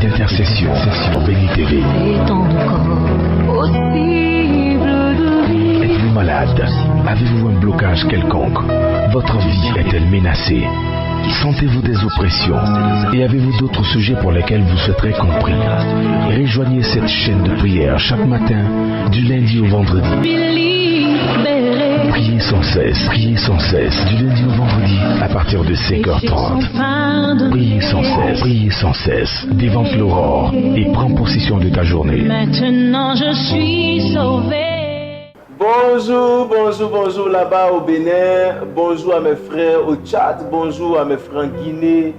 d'intercession sur Béni TV. Êtes-vous malade? Avez-vous un blocage quelconque? Votre vie est-elle menacée? Sentez-vous des oppressions? Et avez-vous d'autres sujets pour lesquels vous souhaiterez qu'on prie? Rejoignez cette chaîne de prière chaque matin, du lundi au vendredi. Priez sans cesse, du lundi au vendredi, à partir de 5h30. Priez sans cesse, dévante l'aurore et prends possession de ta journée. Maintenant je suis sauvé. Bonjour là-bas au Bénin, bonjour à mes frères au Tchad, bonjour à mes frères en Guinée,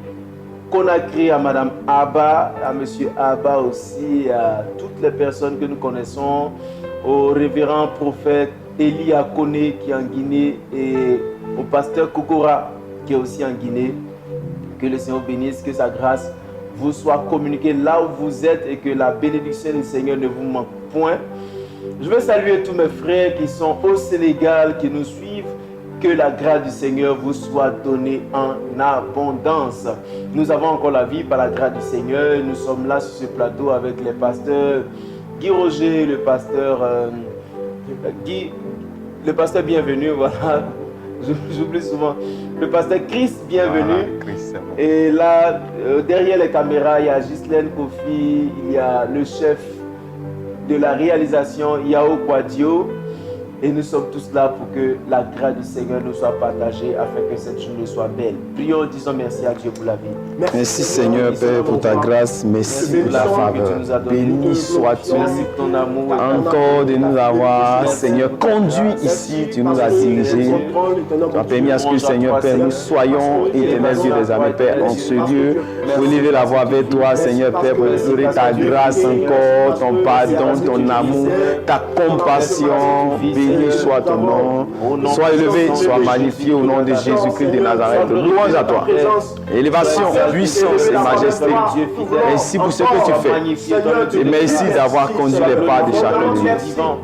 Conakry, à Madame Abba, à Monsieur Abba aussi, à toutes les personnes que nous connaissons, au révérend prophète Eli Akone qui est en Guinée et au pasteur Kokora qui est aussi en Guinée. Que le Seigneur bénisse, que sa grâce vous soit communiquée là où vous êtes et que la bénédiction du Seigneur ne vous manque point. Je veux saluer tous mes frères qui sont au Sénégal, qui nous suivent. Que la grâce du Seigneur vous soit donnée en abondance. Nous avons encore la vie par la grâce du Seigneur. Nous sommes là sur ce plateau avec les pasteurs Guy Roger, le pasteur bienvenu, voilà. J'oublie souvent. Le pasteur Chris, bienvenue. Chris, c'est bon. Et là, derrière les caméras, il y a Ghislaine Kofi, il y a le chef de la réalisation, Yao Kwadio. Et nous sommes tous là pour que la grâce du Seigneur nous soit partagée afin que cette journée soit belle. Prions, disons merci à Dieu pour la vie. Merci Seigneur Père pour ta grâce, merci pour la faveur. Béni sois-tu encore de nous avoir, Seigneur, conduit ici, tu nous as dirigés. Tu as permis à ce que, Seigneur Père, nous soyons éternels Dieu des armées, Père, en ce lieu, pour élever la voix vers toi, Seigneur Père, pour explorer ta grâce encore, ton pardon, ton amour, ta compassion. Béni soit ton nom, sois élevé, sois magnifié au nom de Jésus-Christ de Nazareth. Louange à toi. Élévation, puissance et majesté. Merci pour ce que tu fais. Et merci d'avoir conduit les pas de chacun de nous.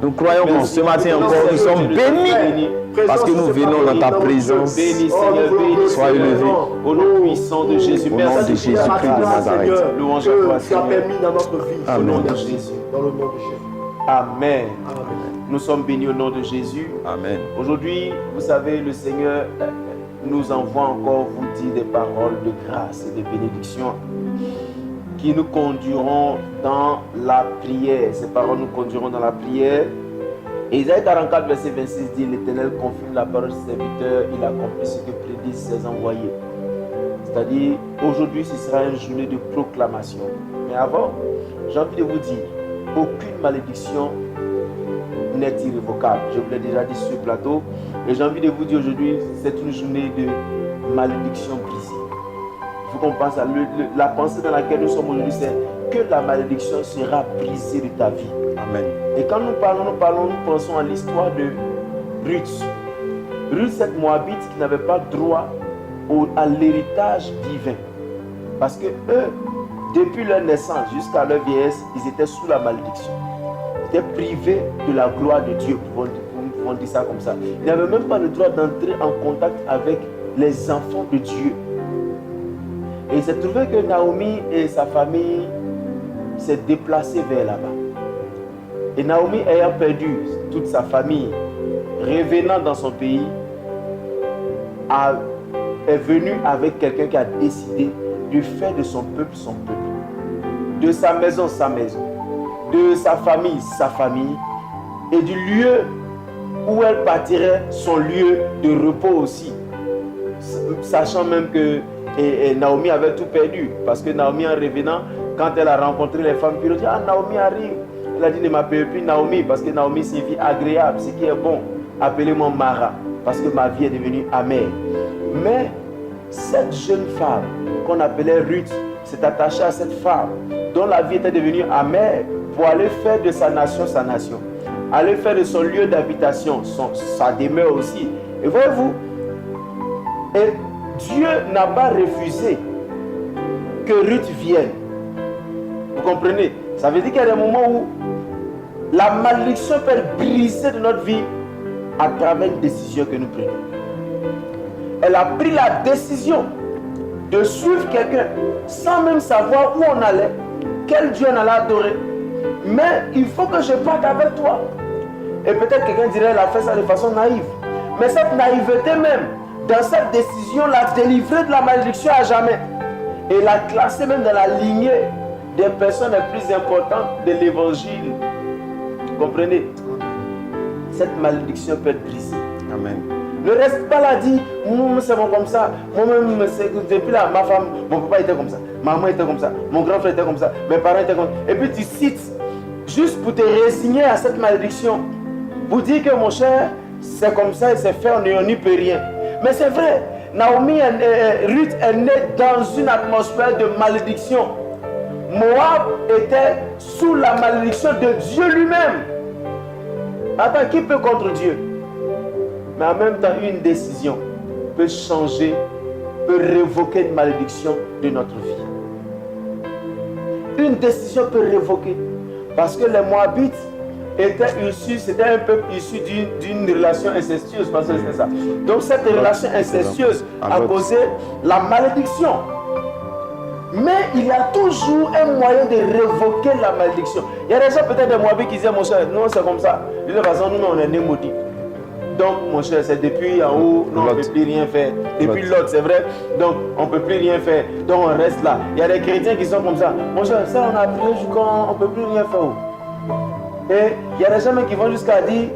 Nous croyons qu'en ce matin encore, nous sommes bénis parce que nous venons dans ta présence. Sois élevé au nom puissant de Jésus. Au nom de Jésus-Christ de Nazareth. Louange à toi, Tu as permis dans notre vie. au nom Amen. de Jésus. Dans le nom de Jésus. Amen. Amen. Nous sommes bénis au nom de Jésus. Amen. Aujourd'hui, vous savez, le Seigneur nous envoie encore vous dire des paroles de grâce et de bénédiction qui nous conduiront dans la prière. Ces paroles nous conduiront dans la prière. Et Isaïe 44, verset 26 dit: l'Éternel confirme la parole de ses serviteurs, il accomplit ce que prédisent ses envoyés. C'est-à-dire, aujourd'hui, ce sera une journée de proclamation. Mais avant, j'ai envie de vous dire, aucune malédiction n'est irrévocable. Je vous l'ai déjà dit sur le plateau. Et j'ai envie de vous dire aujourd'hui, c'est une journée de malédiction brisée. Il faut qu'on pense à la pensée dans laquelle nous sommes aujourd'hui, c'est que la malédiction sera brisée de ta vie. Amen. Et quand nous pensons à l'histoire de Ruth. Ruth, cette Moabite qui n'avait pas droit à l'héritage divin. Parce que eux, depuis leur naissance jusqu'à leur vieillesse, ils étaient sous la malédiction. Ils étaient privés de la gloire de Dieu, on dit ça comme ça. Ils n'avaient même pas le droit d'entrer en contact avec les enfants de Dieu. Et il s'est trouvé que Naomi et sa famille s'est déplacée vers là-bas. Et Naomi, ayant perdu toute sa famille, revenant dans son pays, est venue avec quelqu'un qui a décidé de faire de son peuple, de sa maison, de sa famille, et du lieu où elle partirait, son lieu de repos aussi, sachant même que Naomi avait tout perdu, parce que Naomi, en revenant, quand elle a rencontré les femmes, puis elle a dit: ah, Naomi arrive. Elle a dit: ne m'appelez plus Naomi, parce que Naomi signifie agréable, ce qui est bon. Appelez-moi Mara, parce que ma vie est devenue amère. Mais cette jeune femme qu'on appelait Ruth s'est attachée à cette femme dont la vie était devenue amère pour aller faire de sa nation, aller faire de son lieu d'habitation sa demeure aussi. Et voyez-vous, et Dieu n'a pas refusé que Ruth vienne. Vous comprenez? Ça veut dire qu'il y a des moments où la malédiction peut être brisée de notre vie à travers une décision que nous prenons. Elle a pris la décision de suivre quelqu'un sans même savoir où on allait, Quel Dieu on allait adorer? Mais il faut que je parte avec toi. Et peut-être quelqu'un dirait, elle a fait ça de façon naïve. Mais cette naïveté même, dans cette décision, l'a délivrée de la malédiction à jamais. Et l'a classée même dans la lignée des personnes les plus importantes de l'évangile. Vous comprenez? Cette malédiction peut être brisée. Amen. Ne reste pas là, dit, moi c'est bon comme ça, moi-même, depuis là, ma femme, mon papa était comme ça, ma maman était comme ça, mon grand frère était comme ça, mes parents étaient comme ça. Et puis tu cites, juste pour te résigner à cette malédiction, pour dire que mon cher, c'est comme ça et c'est fait, on n'y peut rien. Mais c'est vrai, Ruth est née dans une atmosphère de malédiction. Moab était sous la malédiction de Dieu lui-même. Attends, qui peut contre Dieu? Mais en même temps, une décision peut changer, peut révoquer une malédiction de notre vie. Une décision peut révoquer. Parce que les Moabites étaient issus, c'était un peuple issu d'une relation incestueuse. Parce que c'est ça. Donc cette relation incestueuse a causé la malédiction. Mais il y a toujours un moyen de révoquer la malédiction. Il y a des gens peut-être des Moabites qui disaient, mon cher, non c'est comme ça. De toute façon, nous on est nés maudits. Donc, mon cher, c'est depuis en haut, non, on ne peut plus rien faire. Depuis l'autre, c'est vrai. Donc, on ne peut plus rien faire. Donc, on reste là. Il y a des chrétiens qui sont comme ça. Mon cher, ça, on a prié jusqu'à on ne peut plus rien faire. Et il y a des gens qui vont jusqu'à dire,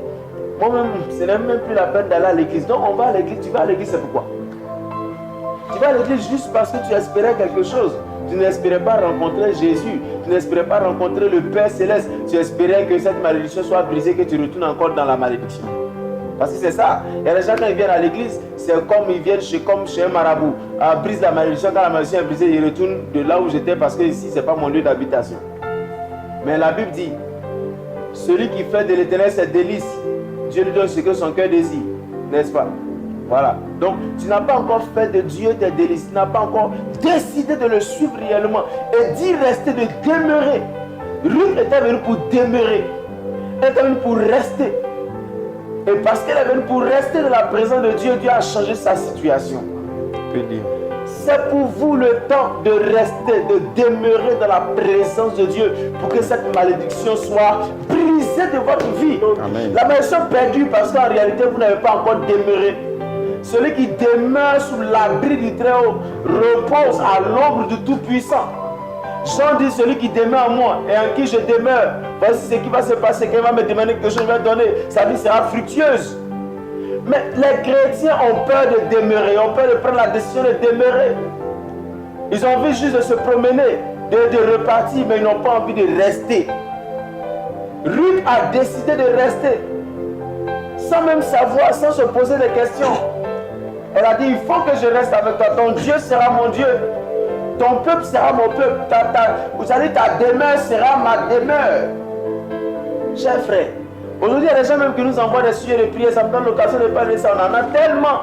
moi-même, ce n'est même plus la peine d'aller à l'église. Donc, on va à l'église. Tu vas à l'église, c'est pourquoi? Tu vas à l'église juste parce que tu espérais quelque chose. Tu n'espérais pas rencontrer Jésus. Tu n'espérais pas rencontrer le Père Céleste. Tu espérais que cette malédiction soit brisée, que tu retournes encore dans la malédiction. Parce que c'est ça. Il y a des gens quand ils viennent à l'église, c'est comme ils viennent comme chez un marabout. Brise la malédiction, quand la malédiction est brisée, ils retournent de là où j'étais parce que ici, ce n'est pas mon lieu d'habitation. Mais la Bible dit, celui qui fait de l'Éternel ses délices, Dieu lui donne ce que son cœur désire. N'est-ce pas? Voilà. Donc, tu n'as pas encore fait de Dieu tes délices. Tu n'as pas encore décidé de le suivre réellement et d'y rester, de demeurer. Ruth était venue pour demeurer. Elle était venue pour rester. Et parce qu'elle est venue pour rester dans la présence de Dieu, Dieu a changé sa situation. C'est pour vous le temps de rester, de demeurer dans la présence de Dieu pour que cette malédiction soit brisée de votre vie. Amen. La malédiction perdue parce qu'en réalité, vous n'avez pas encore demeuré. Celui qui demeure sous l'abri du Très-Haut repose à l'ombre du Tout-Puissant. Jean dit, celui qui demeure en moi et en qui je demeure, voici ce qui va se passer. Quand il va me demander quelque chose, je vais donner. Sa vie sera fructueuse. Mais les chrétiens ont peur de demeurer, ont peur de prendre la décision de demeurer. Ils ont envie juste de se promener, de repartir, mais ils n'ont pas envie de rester. Ruth a décidé de rester, sans même savoir, sans se poser des questions. Elle a dit, il faut que je reste avec toi. Ton Dieu sera mon Dieu. Ton peuple sera mon peuple. Vous allez, ta demeure sera ma demeure. Chers frères, aujourd'hui, il y a des gens même qui nous envoient des sujets de prière. Ça me donne l'occasion de parler de ça. On en a tellement.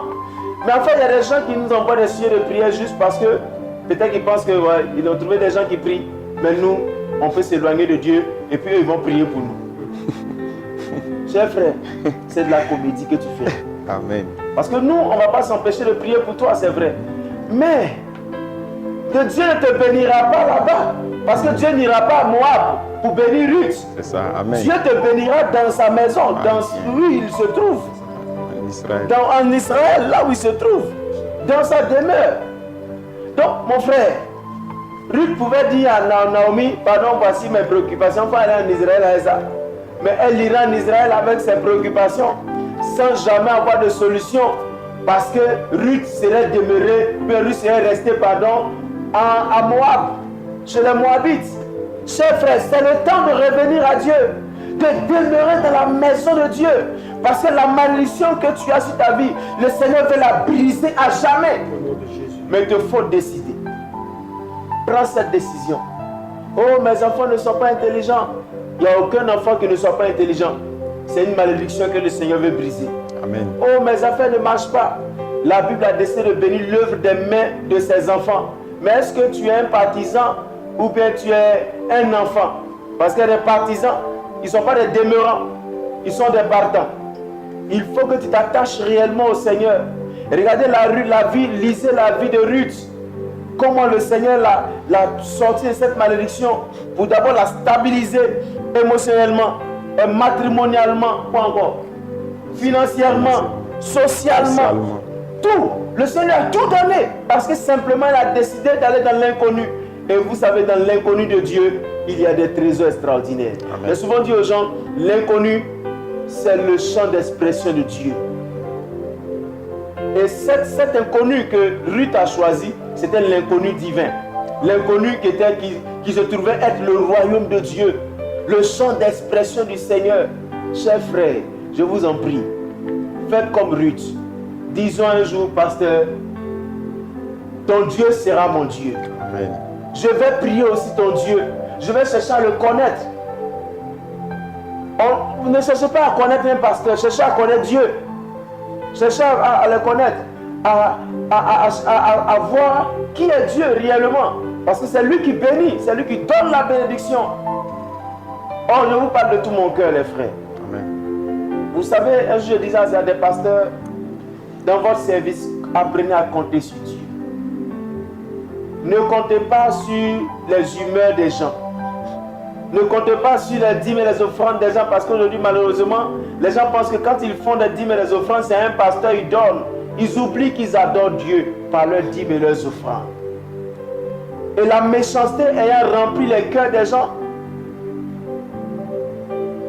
Mais en fait, il y a des gens qui nous envoient des sujets de prière juste parce que peut-être qu'ils pensent qu'ils ont trouvé des gens qui prient. Mais nous, on peut s'éloigner de Dieu et puis eux, ils vont prier pour nous. Chers frères, c'est de la comédie que tu fais. Amen. Parce que nous, on ne va pas s'empêcher de prier pour toi, c'est vrai. Mais que Dieu ne te bénira pas là-bas. Parce que Dieu n'ira pas à Moab pour bénir Ruth. C'est ça, amen. Dieu te bénira dans sa maison, dans où il se trouve. En Israël. En Israël, là où il se trouve. Dans sa demeure. Donc, mon frère, Ruth pouvait dire à Naomi, pardon, voici mes préoccupations, il faut aller en Israël avec ça. Mais elle ira en Israël avec ses préoccupations, sans jamais avoir de solution. Parce que Ruth serait demeurée, puis Ruth serait restée, à Moab, chez les Moabites. Chers frères, c'est le temps de revenir à Dieu, de demeurer dans la maison de Dieu. Parce que la malédiction que tu as sur ta vie, le Seigneur veut la briser à jamais. Mais il te faut décider. Prends cette décision. Oh, mes enfants ne sont pas intelligents. Il n'y a aucun enfant qui ne soit pas intelligent. C'est une malédiction que le Seigneur veut briser. Amen. Oh, mes affaires ne marchent pas. La Bible a décidé de bénir l'œuvre des mains de ses enfants. Mais est-ce que tu es un partisan ou bien tu es un enfant? Parce que les partisans, ils ne sont pas des demeurants. Ils sont des partants. Il faut que tu t'attaches réellement au Seigneur. Regardez lisez la vie de Ruth. comment le Seigneur l'a sorti de cette malédiction pour d'abord la stabiliser émotionnellement, matrimonialement, pas encore, financièrement, socialement. Tout. Le Seigneur a tout donné parce que simplement il a décidé d'aller dans l'inconnu. Et vous savez, dans l'inconnu de Dieu, il y a des trésors extraordinaires. J'ai souvent dit aux gens, l'inconnu, c'est le champ d'expression de Dieu. Et cet inconnu que Ruth a choisi, c'était l'inconnu divin. L'inconnu qui se trouvait être le royaume de Dieu, le champ d'expression du Seigneur. Chers frères, je vous en prie, faites comme Ruth. Disons un jour, pasteur, ton Dieu sera mon Dieu. Amen. Je vais prier aussi ton Dieu. Je vais chercher à le connaître. Vous ne cherchez pas à connaître un pasteur, cherchez à connaître Dieu. Cherchez à le connaître, à voir qui est Dieu réellement. Parce que c'est lui qui bénit, c'est lui qui donne la bénédiction. Oh, je vous parle de tout mon cœur, les frères. Amen. Vous savez, un jour je disais à des pasteurs, dans votre service, apprenez à compter sur Dieu. Ne comptez pas sur les humeurs des gens. Ne comptez pas sur les dîmes et les offrandes des gens, parce qu'aujourd'hui, malheureusement, les gens pensent que quand ils font des dîmes et les offrandes, c'est un pasteur, ils donnent. Ils oublient qu'ils adorent Dieu par leurs dîmes et leurs offrandes. Et la méchanceté ayant rempli les cœurs des gens,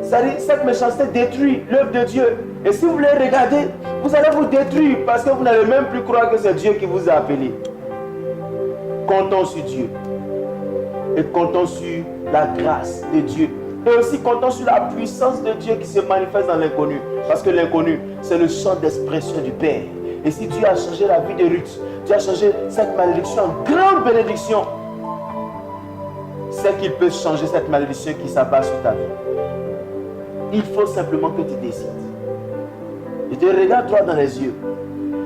c'est-à-dire, cette méchanceté détruit l'œuvre de Dieu. Et si vous voulez regarder, vous allez vous détruire parce que vous n'allez même plus croire que c'est Dieu qui vous a appelé. Comptons sur Dieu. Et comptons sur la grâce de Dieu. Et aussi comptons sur la puissance de Dieu qui se manifeste dans l'inconnu. Parce que l'inconnu, c'est le champ d'expression du Père. Et si Dieu a changé la vie de Ruth, Dieu a changé cette malédiction en grande bénédiction, c'est qu'il peut changer cette malédiction qui s'abat sur ta vie. Il faut simplement que tu décides. Et te regarde droit dans les yeux.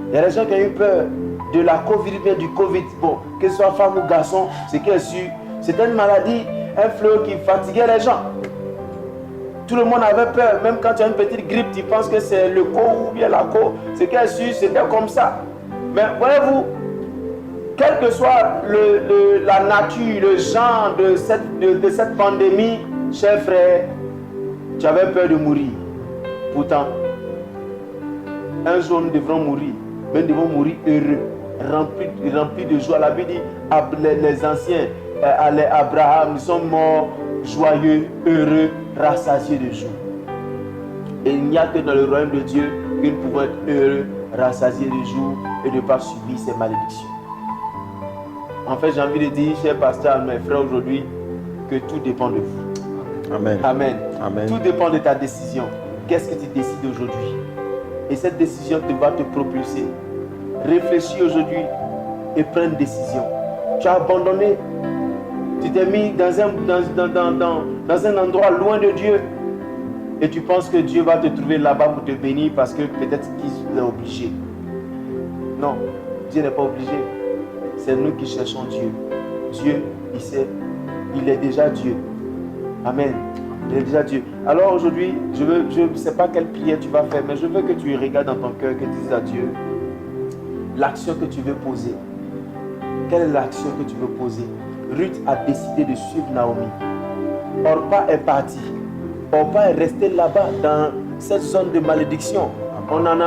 Il y a des gens qui ont eu peur de la Covid, du Covid. Bon, que ce soit femme ou garçon, c'est qu'elle su. C'était une maladie, un fléau qui fatiguait les gens. Tout le monde avait peur. Même quand tu as une petite grippe, tu penses que c'est le co ou bien la co. C'est qu'elle su, c'était comme ça. Mais voyez-vous, quelle que soit la nature, le genre de cette pandémie, chers frères, tu avais peur de mourir. Pourtant, un jour nous devrons mourir. Mais nous devons mourir heureux, remplis de joie. La Bible dit, les anciens, Abraham, nous sommes morts, joyeux, heureux, rassasiés de joie. Et il n'y a que dans le royaume de Dieu que nous pouvons être heureux, rassasiés de joie et de ne pas subir ces malédictions. En fait, j'ai envie de dire, chers pasteurs, mes frères, aujourd'hui, que tout dépend de vous. Amen. Amen. Amen. Tout dépend de ta décision. Qu'est-ce que tu décides aujourd'hui? Et cette décision va te propulser. Réfléchis aujourd'hui et prends une décision. Tu as abandonné. Tu t'es mis dans un endroit loin de Dieu. Et tu penses que Dieu va te trouver là-bas pour te bénir parce que peut-être qu'il est obligé. Non, Dieu n'est pas obligé. C'est nous qui cherchons Dieu. Dieu, il sait, il est déjà Dieu. Amen. Il est déjà Dieu. Alors aujourd'hui, je ne sais pas quelle prière tu vas faire, mais je veux que tu regardes dans ton cœur, que tu dises à Dieu l'action que tu veux poser. Quelle est l'action que tu veux poser? Ruth a décidé de suivre Naomi. Orpa est parti. Orpa est resté là-bas dans cette zone de malédiction. On n'en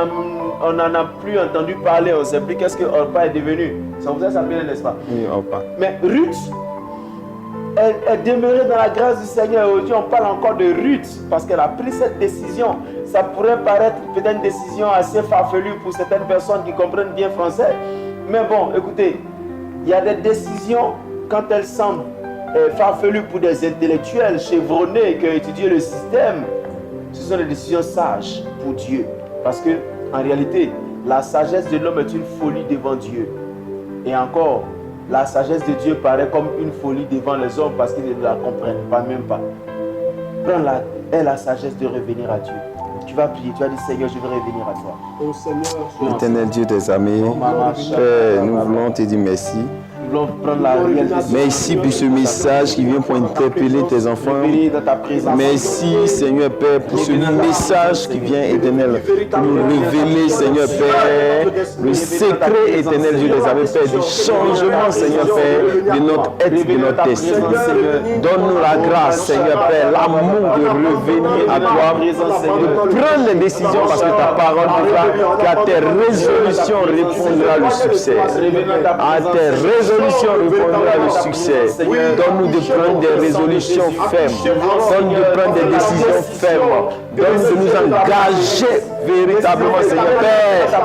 a plus entendu parler. On ne sait plus qu'est-ce que Orpa est devenu. Ça vous a appelé, n'est-ce pas? Oui, Orpa. Mais Ruth, elle est demeurée dans la grâce du Seigneur. Aujourd'hui, on parle encore de Ruth parce qu'elle a pris cette décision. Ça pourrait paraître peut-être une décision assez farfelue pour certaines personnes qui comprennent bien français. Mais bon, écoutez, il y a des décisions, quand elles semblent farfelues pour des intellectuels chevronnés qui ont étudié le système, ce sont des décisions sages pour Dieu. Parce que, en réalité, la sagesse de l'homme est une folie devant Dieu. Et encore, la sagesse de Dieu paraît comme une folie devant les hommes parce qu'ils ne la comprennent pas, même pas. Prends la sagesse de revenir à Dieu. Tu vas prier, tu vas dire Seigneur, je veux revenir à toi. Oh Seigneur, Éternel Dieu des armées, Père, nous voulons te dire merci voulons prendre la réelle décision. Merci pour ce message qui vient pour interpeller tes enfants. Merci, Seigneur Père, pour ce message qui vient, éternel, pour nous révéler, Seigneur Père, le secret éternel, Dieu des armées, Père, du changement, Seigneur Père, de notre être, de notre destin. Donne-nous la grâce, Seigneur Père, l'amour de revenir à toi, de prendre les décisions parce que ta parole déclare qu'à tes résolutions répondra le succès. À tes résolutions répondra le succès. Donne-nous de prendre des résolutions fermes. Donne-nous de prendre des décisions fermes. Donne-nous de nous engager véritablement, Seigneur Père.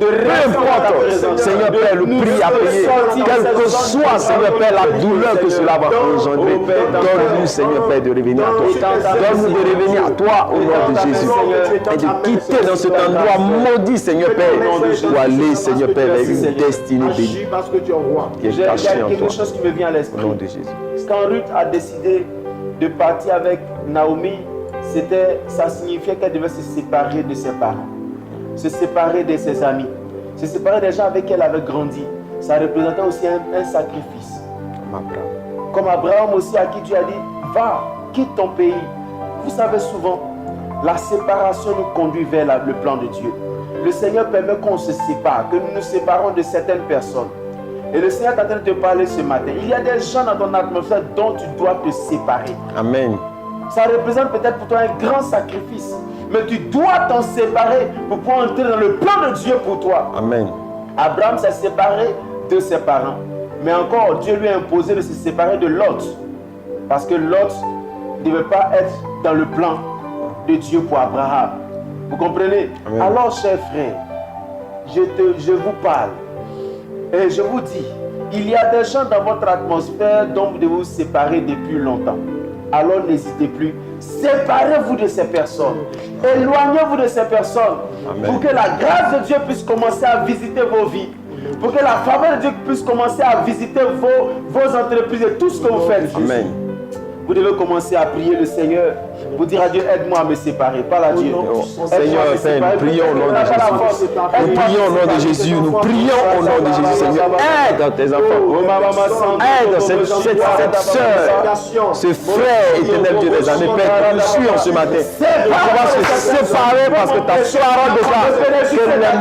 Peu importe, Seigneur Père, le prix à payer, quel que soit, Seigneur Père, la douleur que cela va engendrer, donne-nous, Seigneur Père, de revenir à toi. Donne-nous de revenir à toi au nom de Jésus et de quitter dans cet endroit maudit, Seigneur Père, pour aller, Seigneur Père, vers une destinée bénie qui est cachée en toi. Quelque chose qui me vient à l'esprit. Au nom de Jésus. Quand Ruth a décidé de partir avec Naomi, ça signifiait qu'elle devait se séparer de ses parents, se séparer de ses amis, se séparer des gens avec qui elle avait grandi. Ça représentait aussi un sacrifice. Comme Abraham aussi, à qui Dieu a dit, va, quitte ton pays. Vous savez souvent, la séparation nous conduit vers le plan de Dieu. Le Seigneur permet qu'on se sépare, que nous nous séparons de certaines personnes. Et le Seigneur est en train de te parler ce matin. Il y a des gens dans ton atmosphère dont tu dois te séparer. Amen. Ça représente peut-être pour toi un grand sacrifice. Mais tu dois t'en séparer pour pouvoir entrer dans le plan de Dieu pour toi. Amen. Abraham s'est séparé de ses parents. Mais encore, Dieu lui a imposé de se séparer de Lot. Parce que Lot ne devait pas être dans le plan de Dieu pour Abraham. Vous comprenez? Amen. Alors, chers frères, je vous parle. Et je vous dis, il y a des gens dans votre atmosphère dont vous devez vous séparer depuis longtemps. Alors n'hésitez plus. Séparez-vous de ces personnes. Éloignez-vous de ces personnes. Amen. Pour que la grâce de Dieu puisse commencer à visiter vos vies. Pour que la faveur de Dieu puisse commencer à visiter vos entreprises et tout ce que vous faites. Amen. Vous devez commencer à prier le Seigneur. Vous dire à Dieu, aide-moi à me séparer. Parle à Dieu. Seigneur, nous prions au nom de Jésus. Nous prions au nom de Jésus. Nous prions au nom de Jésus, Seigneur. Aide tes enfants. Aide cette soeur, ce frère éternel Dieu des armées, Père, qui nous suit en ce matin. On va se séparer parce que ta parole déclare que les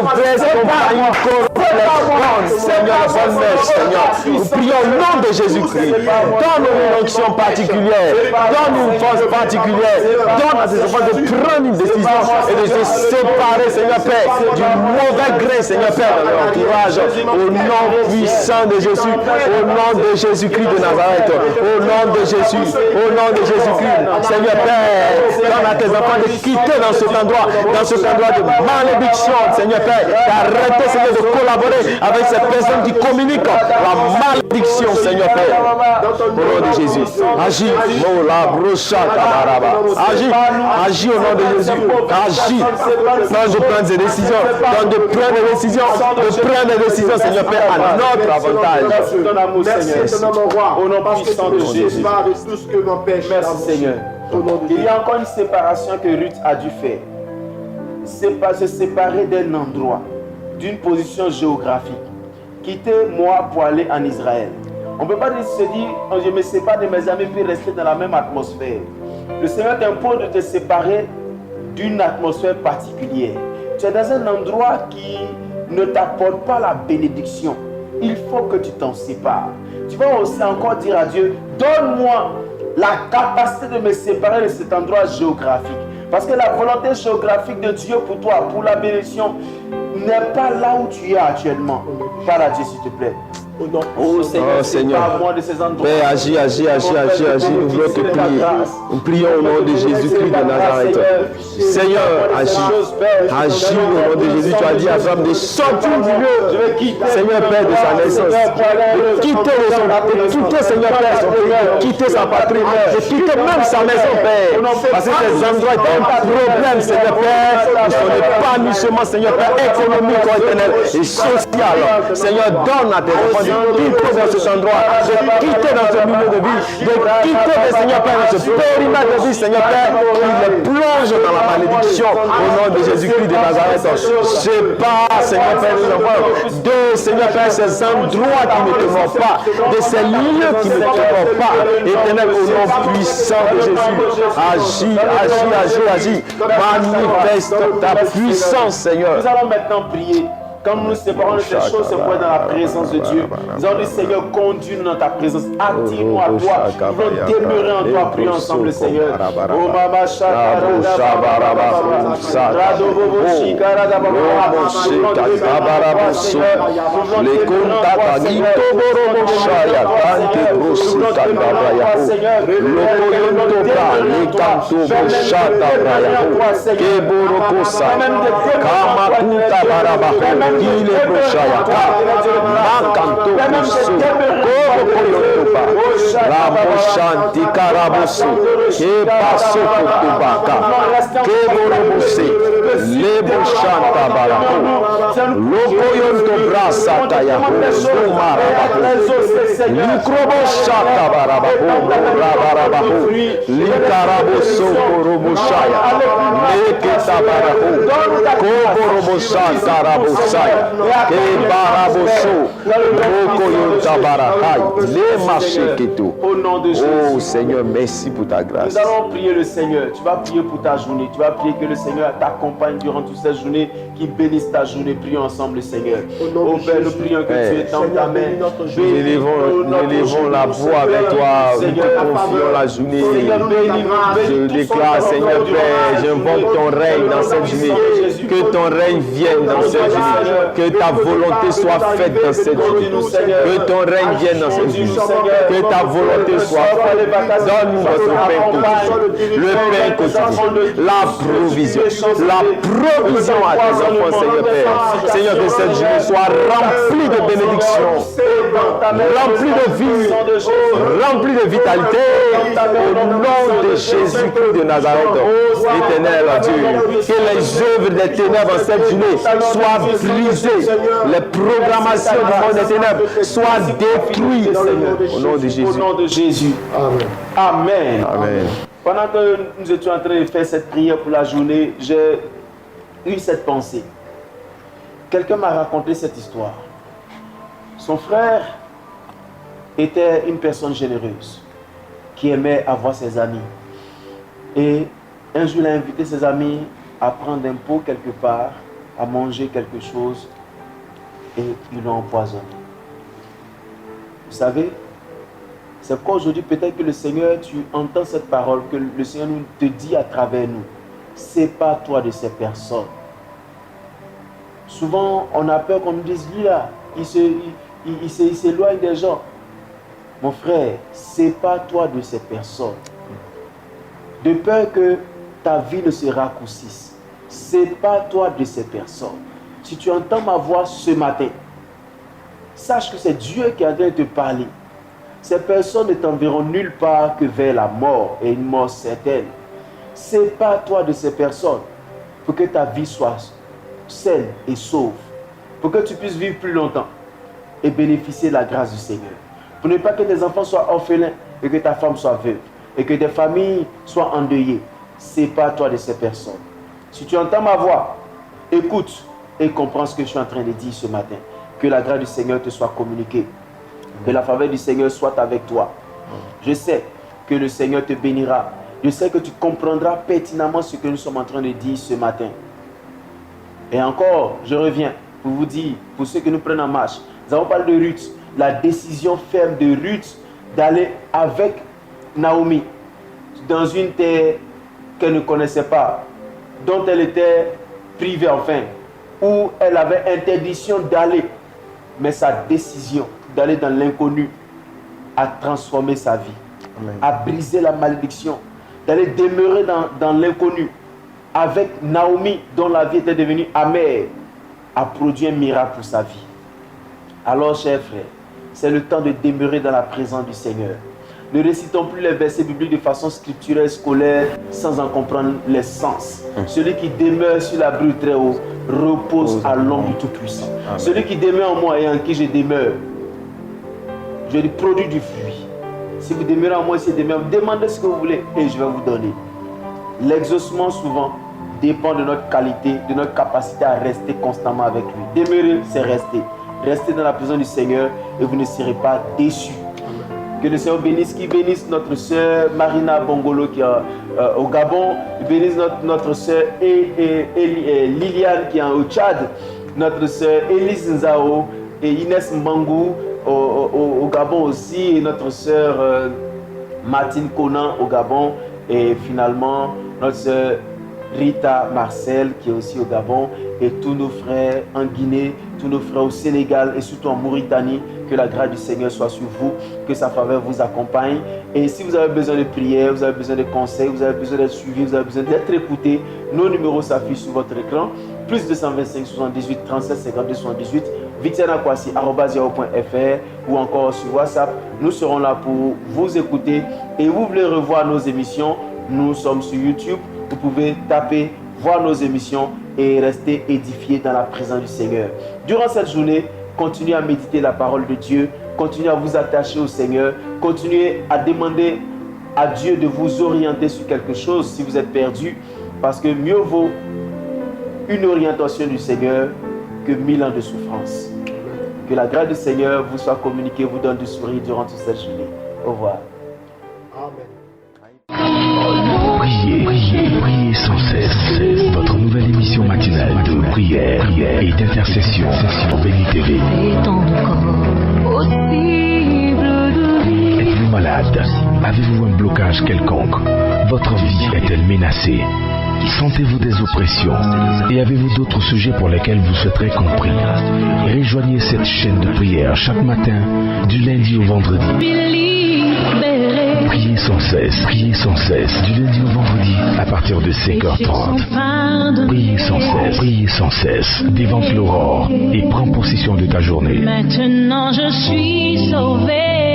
mauvaises compagnies corrompent les bonnes. Seigneur, bonne mère, Seigneur. Nous prions au nom de Jésus-Christ. Donne-nous une onction particulière. Donne-nous une force particulière. Donne à tes enfants de prendre une décision et de se séparer, Seigneur Père, du mauvais gré, Seigneur Père, dans leur entourage. Au nom puissant de Jésus, au nom de Jésus-Christ de Nazareth, au nom de Jésus, au nom de Jésus-Christ, Seigneur Père, donne à tes enfants de quitter dans cet endroit de malédiction, Seigneur Père, d'arrêter, Seigneur, de collaborer avec ces personnes qui communiquent la malédiction, Seigneur Père, au nom de Jésus. Agis, agis au nom de Jésus. Agis. Donne de prendre des décisions. Donne de prendre des décisions. De prendre des décisions, Seigneur Père, à notre avantage. Merci, au nom puissant de Jésus. Merci, Seigneur. Il y a encore une séparation que Ruth a dû faire. Se séparer d'un endroit, d'une position géographique. Quitter moi pour aller en Israël. On ne peut pas se dire, je me sépare de mes amis puis rester dans la même atmosphère. Le Seigneur t'impose de te séparer d'une atmosphère particulière. Tu es dans un endroit qui ne t'apporte pas la bénédiction. Il faut que tu t'en sépares. Tu vas aussi encore dire à Dieu, donne-moi la capacité de me séparer de cet endroit géographique. Parce que la volonté géographique de Dieu pour toi, pour la bénédiction, n'est pas là où tu es actuellement. Parle à Dieu, s'il te plaît. Oh Seigneur, moi de ces endroits. Père, agis, nous voulons te prier. Nous prions au nom de Jésus-Christ de Nazareth. Seigneur, agis au nom de Jésus. Tu as dit à Abraham de sortir du lieu, Seigneur Père, de sa naissance, de quitter Seigneur Père, son pays, de quitter sa patrie, de quitter même sa maison, Père. Parce que ces endroits étaient un problème, Seigneur Père, de son épanouissement, Seigneur Père, économique, éternel et social. Seigneur, donne à tes enfants de quitter dans cet endroit, de quitter dans ce milieu de vie, de quitter, Seigneur Père, dans ce périmètre de vie, Seigneur Père, qui les plonge dans la malédiction au nom de Jésus-Christ de Nazareth. Sépare, Seigneur Père, nos enfants, de, Seigneur Père, ces endroits qui ne t'honorent pas, de ces lieux qui ne t'honorent pas. Éternel, au nom puissant de Jésus, agis, agis, agis, agis. Manifeste ta puissance, Seigneur. Nous allons maintenant prier. Quand nous nous séparons de ces choses, c'est pour être dans la présence de Dieu. Nous allons dire, Seigneur, conduis-nous dans ta présence. Attire-nous à toi. Nous voulons demeurer en toi. Prions ensemble, Seigneur. Oh, Mama, il est brochayata, makanto kusu, koyotoba, ramoshanti karabosu, kebaso kutubaka, keborobose, leboshanta barako, lokoyonto brasa tayaho, numarabaho, likroboshata barabaho, rabarabaho, likaraboso koroboshaya, leketa baraho, koboroboshanta rabosaya. Au nom de Jésus. Oh Seigneur, merci pour ta grâce. Nous allons prier le Seigneur. Tu vas prier pour ta journée. Tu vas prier que le Seigneur t'accompagne durant toute cette journée, qu'il bénisse ta journée. Prions ensemble le Seigneur. Oh Père, nous prions que tu étendes ta main. Nous élevons la voix avec toi. Nous te confions la journée. Je déclare, Seigneur Père, j'invoque ton règne dans cette journée. Que ton règne vienne dans cette journée. Que ta volonté soit faite dans cette journée. Que ton règne vienne dans cette journée. Que ta volonté soit faite. Donne-nous notre pain quotidien. Le pain quotidien. La provision. La provision à tes enfants, Seigneur Père. Seigneur, que cette journée soit remplie de bénédictions, remplie de vie, remplie de vitalité. Au nom de Jésus-Christ de Nazareth, éternel Dieu, que les œuvres des ténèbres en cette journée soient brisées. Les programmations du monde des ténèbres soient détruites, Seigneur. Au nom de Jésus. Au nom de Jésus. Amen. Amen. Amen. Pendant que nous étions en train de faire cette prière pour la journée, j'ai eu cette pensée. Quelqu'un m'a raconté cette histoire. Son frère était une personne généreuse qui aimait avoir ses amis. Et un jour, il a invité ses amis à prendre un pot quelque part, à manger quelque chose, et ils l'ont empoisonné. Vous savez, c'est pourquoi aujourd'hui, peut-être que le Seigneur, tu entends cette parole, que le Seigneur nous te dit à travers nous. Sépare-toi de ces personnes. Souvent, on a peur qu'on nous dise, lui là, il s'éloigne des gens. Mon frère, sépare-toi de ces personnes. De peur que ta vie ne se raccourcisse. Sépare-toi de ces personnes. Si tu entends ma voix ce matin, sache que c'est Dieu qui est en train de te parler. Ces personnes ne t'enverront nulle part que vers la mort, et une mort certaine. Sépare-toi de ces personnes pour que ta vie soit saine et sauve. Pour que tu puisses vivre plus longtemps et bénéficier de la grâce du Seigneur. Pour ne pas que tes enfants soient orphelins et que ta femme soit veuve et que tes familles soient endeuillées. Sépare-toi de ces personnes. Si tu entends ma voix, écoute et comprends ce que je suis en train de dire ce matin. Que la grâce du Seigneur te soit communiquée. Que la faveur du Seigneur soit avec toi. Je sais que le Seigneur te bénira. Je sais que tu comprendras pertinemment ce que nous sommes en train de dire ce matin. Et encore, je reviens pour vous dire, pour ceux que nous prenons en marche, nous avons parlé de Ruth, la décision ferme de Ruth d'aller avec Naomi dans une terre qu'elle ne connaissait pas, dont elle était privée enfin, où elle avait interdiction d'aller. Mais sa décision d'aller dans l'inconnu a transformé sa vie, a brisé la malédiction, d'aller demeurer dans l'inconnu avec Naomi, dont la vie était devenue amère, a produit un miracle pour sa vie. Alors, chers frères, c'est le temps de demeurer dans la présence du Seigneur. Ne récitons plus les versets bibliques de façon scripturelle, scolaire, sans en comprendre les sens. Celui qui demeure sur l'abri du Très-Haut repose à l'ombre du Tout-Puissant. Celui qui demeure en moi et en qui je demeure Je dis produit du fruit. Si vous demeurez en moi, demandez ce que vous voulez et je vais vous donner. L'exaucement souvent dépend de notre qualité, de notre capacité à rester constamment avec lui. Demeurer, c'est rester. Restez dans la présence du Seigneur et vous ne serez pas déçus. Que le Seigneur bénisse, qui bénisse notre sœur Marina Bongolo qui est au Gabon, bénisse notre sœur Liliane qui est au Tchad, notre sœur Elise Nzao et Inès Mbangou au Gabon aussi, et notre sœur Martine Conan au Gabon, et finalement notre sœur Rita Marcel qui est aussi au Gabon, et tous nos frères en Guinée, tous nos frères au Sénégal et surtout en Mauritanie. Que la grâce du Seigneur soit sur vous, que sa faveur vous accompagne. Et si vous avez besoin de prière, vous avez besoin de conseils, vous avez besoin d'être suivi, vous avez besoin d'être écouté, nos numéros s'affichent sur votre écran. Plus 225 78 37 52 78, victianakwasi@yahoo.fr ou encore sur WhatsApp. Nous serons là pour vous écouter. Et vous voulez revoir nos émissions, nous sommes sur YouTube. Vous pouvez taper, voir nos émissions et rester édifié dans la présence du Seigneur. Durant cette journée, continuez à méditer la parole de Dieu, continuez à vous attacher au Seigneur, continuez à demander à Dieu de vous orienter sur quelque chose si vous êtes perdu, parce que mieux vaut une orientation du Seigneur que 1000 ans de souffrance. Que la grâce du Seigneur vous soit communiquée, vous donne du sourire durant toute cette journée. Au revoir. Priez sans cesse. Votre nouvelle émission matinale de prière et d'intercession sur Béni TV. Êtes-vous malade? Avez-vous un blocage quelconque? Votre vie est-elle menacée? Sentez-vous des oppressions? Et avez-vous d'autres sujets pour lesquels vous souhaiterez compris? Rejoignez cette chaîne de prière chaque matin, du lundi au vendredi. Priez sans cesse, du lundi au vendredi, à partir de 5h30. Priez sans cesse, dévante l'aurore et prends possession de ta journée. Maintenant je suis sauvé.